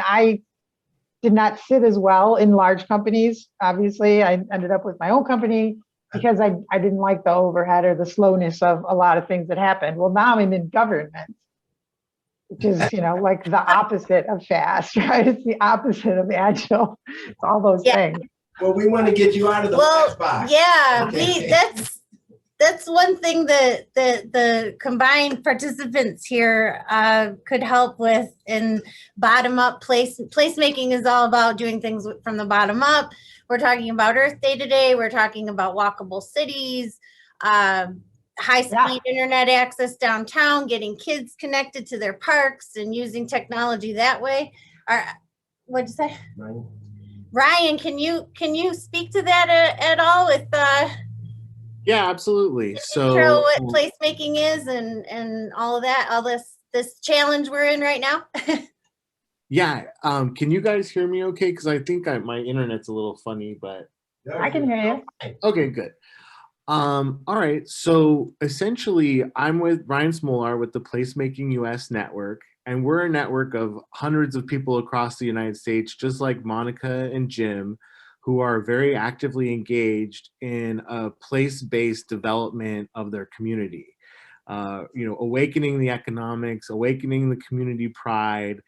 I did not sit as well in large companies. Obviously, I ended up with my own company because I didn't like the overhead or the slowness of a lot of things that happened. Well, now I'm in government, which is, like the opposite of fast, right? It's the opposite of agile. It's all those things. Well, we want to get you out of the black box. Yeah, that's one thing that the combined participants here could help with. In bottom up placemaking is all about doing things from the bottom up. We're talking about Earth Day today. We're talking about walkable cities, high-speed internet access downtown, getting kids connected to their parks and using technology that way. What'd you say? Ryan, can you speak to that at all with yeah, absolutely. So what placemaking is and all of that, all this challenge we're in right now? Yeah, can you guys hear me okay? Because I think my internet's a little funny, but I can hear you. Okay, good. All right, so essentially I'm with Ryan Smolar with the Placemaking US network, and we're a network of hundreds of people across the United States, just like Monica and Jim, who are very actively engaged in a place-based development of their community. Awakening the economics, awakening the community pride,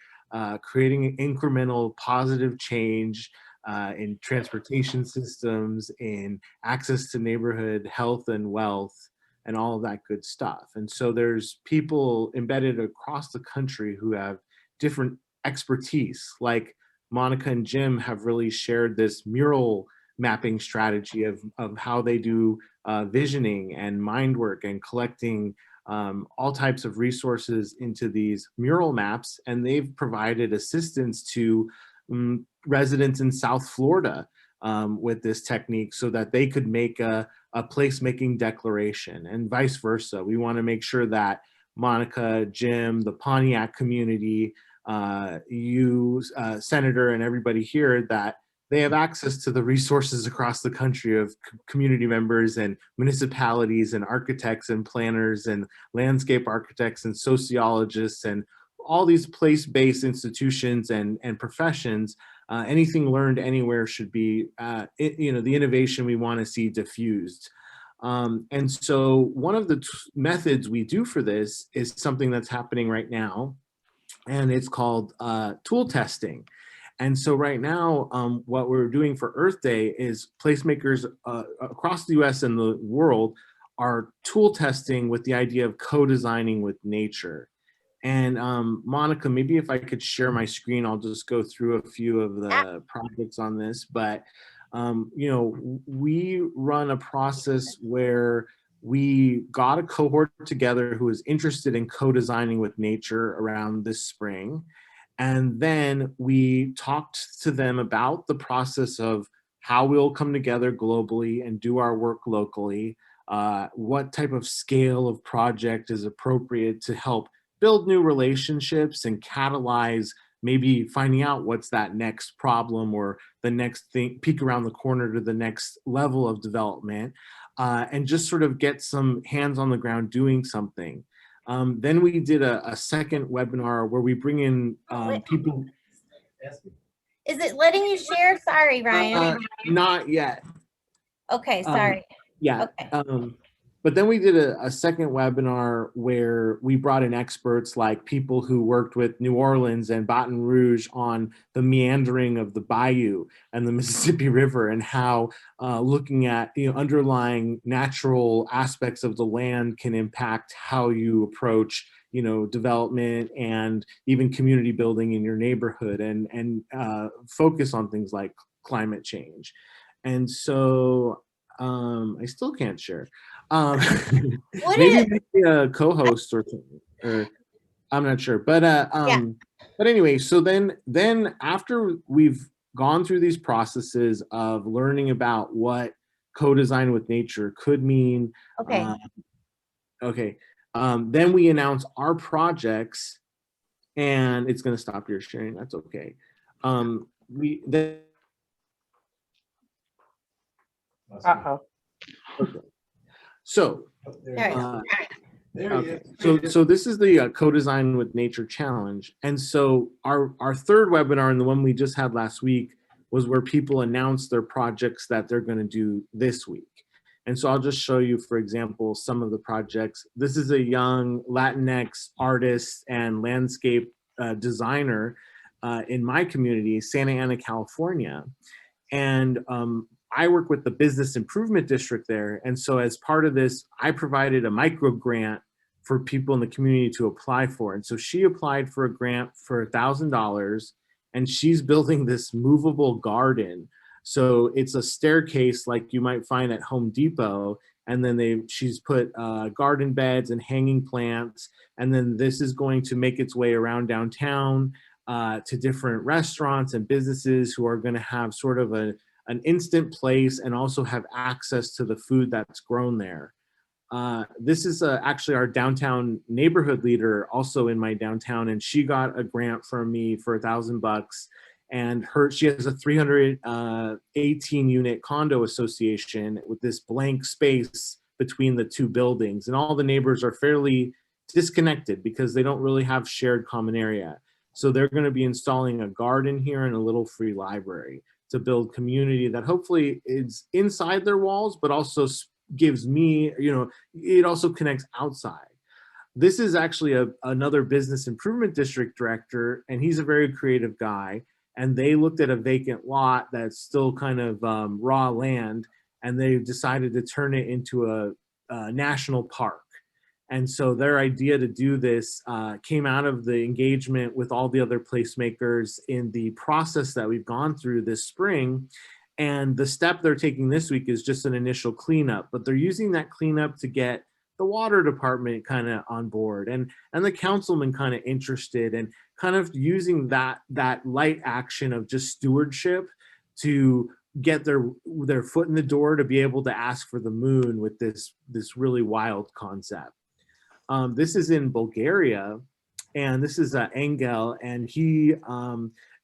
creating incremental positive change in transportation systems, in access to neighborhood health and wealth, and all of that good stuff. And so there's people embedded across the country who have different expertise, like Monica and Jim have really shared this mural mapping strategy of how they do visioning and mind work and collecting all types of resources into these mural maps. And they've provided assistance to residents in South Florida with this technique so that they could make a placemaking declaration, and vice versa. We want to make sure that Monica, Jim, the Pontiac community, you, Senator, and everybody here, that they have access to the resources across the country of community members and municipalities and architects and planners and landscape architects and sociologists and all these place-based institutions and professions. Anything learned anywhere should be, the innovation we want to see diffused. And so one of the methods we do for this is something that's happening right now, and it's called tool testing. And so right now, what we're doing for Earth Day is placemakers across the US and the world are tool testing with the idea of co-designing with nature. And Monica, maybe if I could share my screen, I'll just go through a few of the projects on this. But, we run a process where we got a cohort together who is interested in co-designing with nature around this spring. And then we talked to them about the process of how we'll come together globally and do our work locally, what type of scale of project is appropriate to help build new relationships and catalyze maybe finding out what's that next problem or the next thing, peek around the corner to the next level of development, and just sort of get some hands on the ground doing something. Then we did a second webinar where we bring in people. Is it letting you share? Sorry, Ryan. Not yet. Okay, sorry. Yeah. Okay. But then we did a second webinar where we brought in experts like people who worked with New Orleans and Baton Rouge on the meandering of the bayou and the Mississippi River, and how looking at underlying natural aspects of the land can impact how you approach development and even community building in your neighborhood, and focus on things like climate change. And so I still can't share. Maybe a co-host or I'm not sure, but but anyway, so then after we've gone through these processes of learning about what co-design with nature could mean, then we announce our projects, and it's going to stop your sharing. That's okay. Okay. So There he Okay, is. so this is the co-design with nature challenge, and so our third webinar and the one we just had last week was where people announced their projects that they're going to do this week. And so I'll just show you, for example, some of the projects. This is a young Latinx artist and landscape designer in my community, Santa Ana, California. And I work with the business improvement district there. And so as part of this, I provided a micro grant for people in the community to apply for. And so she applied for a grant for $1,000, and she's building this movable garden. So it's a staircase like you might find at Home Depot. And then she's put garden beds and hanging plants. And then this is going to make its way around downtown to different restaurants and businesses who are going to have sort of an instant place and also have access to the food that's grown there. This is actually our downtown neighborhood leader, also in my downtown, and she got a grant from me for $1,000. And she has a 318 unit condo association with this blank space between the two buildings, and all the neighbors are fairly disconnected because they don't really have shared common area. So they're going to be installing a garden here and a little free library to build community that hopefully is inside their walls, but also gives me, it also connects outside. This is actually another business improvement district director, and he's a very creative guy. And they looked at a vacant lot that's still kind of raw land, and they decided to turn it into a national park. And so their idea to do this came out of the engagement with all the other placemakers in the process that we've gone through this spring. And the step they're taking this week is just an initial cleanup, but they're using that cleanup to get the water department kind of on board and the councilman kind of interested, and kind of using that light action of just stewardship to get their foot in the door to be able to ask for the moon with this really wild concept. This is in Bulgaria, and this is Engel, and he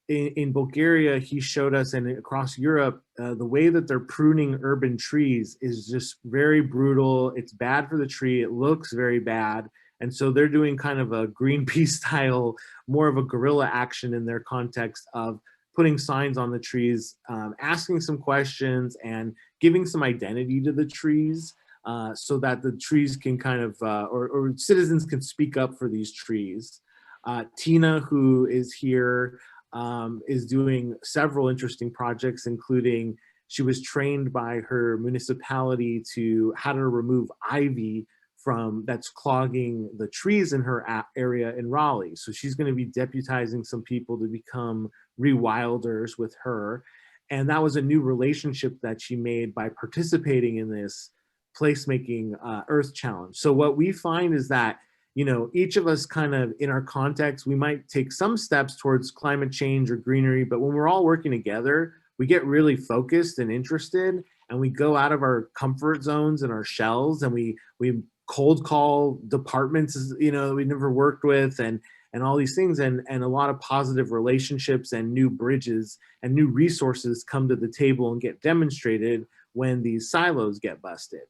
in Bulgaria, he showed us, and across Europe, the way that they're pruning urban trees is just very brutal. It's bad for the tree. It looks very bad. And so they're doing kind of a Greenpeace style, more of a guerrilla action in their context of putting signs on the trees, asking some questions and giving some identity to the trees so that the trees can kind of, or citizens can speak up for these trees. Tina, who is here, is doing several interesting projects, including she was trained by her municipality to how to remove ivy that's clogging the trees in her area in Raleigh. So she's going to be deputizing some people to become rewilders with her. And that was a new relationship that she made by participating in this placemaking Earth Challenge. So what we find is that each of us kind of in our context, we might take some steps towards climate change or greenery, but when we're all working together, we get really focused and interested, and we go out of our comfort zones and our shells, and we cold call departments, we never worked with, and all these things, and a lot of positive relationships and new bridges and new resources come to the table and get demonstrated when these silos get busted.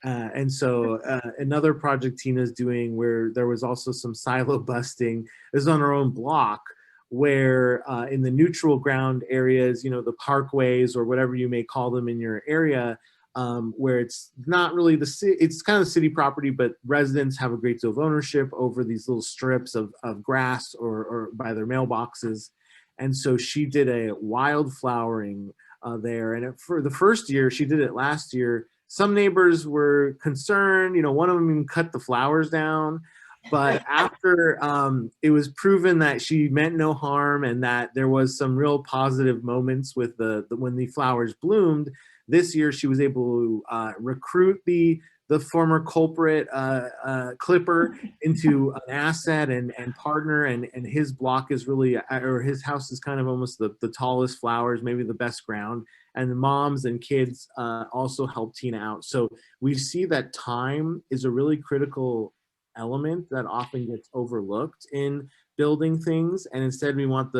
And so another project Tina's doing where there was also some silo busting is on our own block, where in the neutral ground areas, the parkways or whatever you may call them in your area, where it's not really it's kind of city property, but residents have a great deal of ownership over these little strips of grass or by their mailboxes. And so she did a wildflowering there. And for the first year, she did it last year, some neighbors were concerned, one of them even cut the flowers down. But after it was proven that she meant no harm and that there was some real positive moments with when the flowers bloomed, this year she was able to recruit the former culprit clipper into an asset and partner, and his block is really, or his house is kind of almost the tallest flowers, maybe the best ground. And the moms and kids also help Tina out. So we see that time is a really critical element that often gets overlooked in building things. And instead we want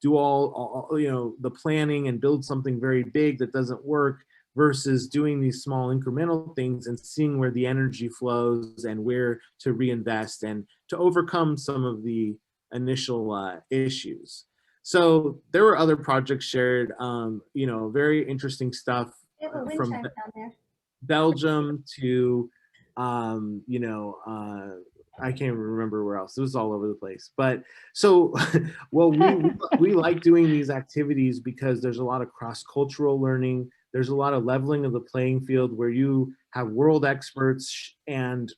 do all the planning and build something very big that doesn't work. versus doing these small incremental things and seeing where the energy flows and where to reinvest and to overcome some of the initial issues. So there were other projects shared, you know, very interesting stuff from Belgium to, you know, I can't remember where else. It was all over the place. But so, well, we like doing these activities because there's a lot of cross-cultural learning. There's a lot of leveling of the playing field where you have world experts and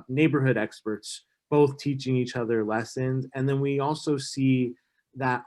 neighborhood experts both teaching each other lessons. And then we also see that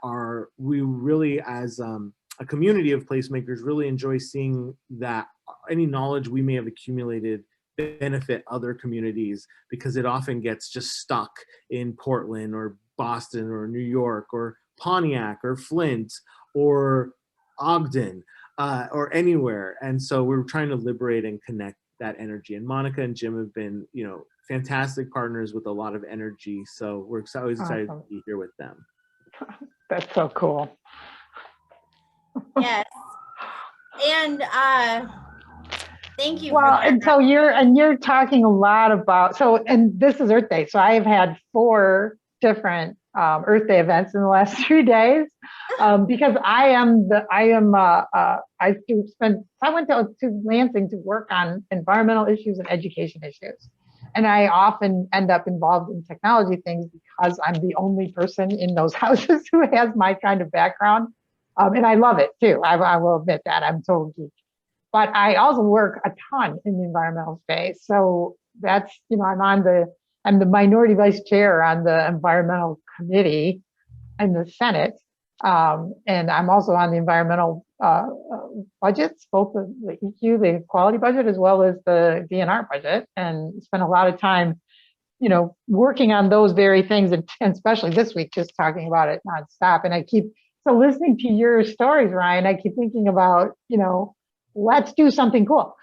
we really, as a community of placemakers, really enjoy seeing that any knowledge we may have accumulated benefit other communities, because it often gets just stuck in Portland or Boston or New York or Pontiac or Flint or Ogden or anywhere. And so we're trying to liberate and connect that energy. And Monica and Jim have been, you know, fantastic partners with a lot of energy. So we're always excited to be here with them. That's so cool. Yes. And thank you. Well, and so you're talking a lot about, and this is Earth Day. So I have had 4 different Earth Day events in the last 3 days because I went to Lansing to work on environmental issues and education issues. And I often end up involved in technology things because I'm the only person in those houses who has my kind of background. And I love it too. I will admit that I'm total geek. But I also work a ton in the environmental space. So that's, you know, I'm the minority vice chair on the environmental committee in the Senate. And I'm also on the environmental budgets, both the EQ, the quality budget, as well as the DNR budget, and spend a lot of time, you know, working on those very things, and especially this week, just talking about it nonstop. And so listening to your stories, Ryan, I keep thinking about, you know, let's do something cool.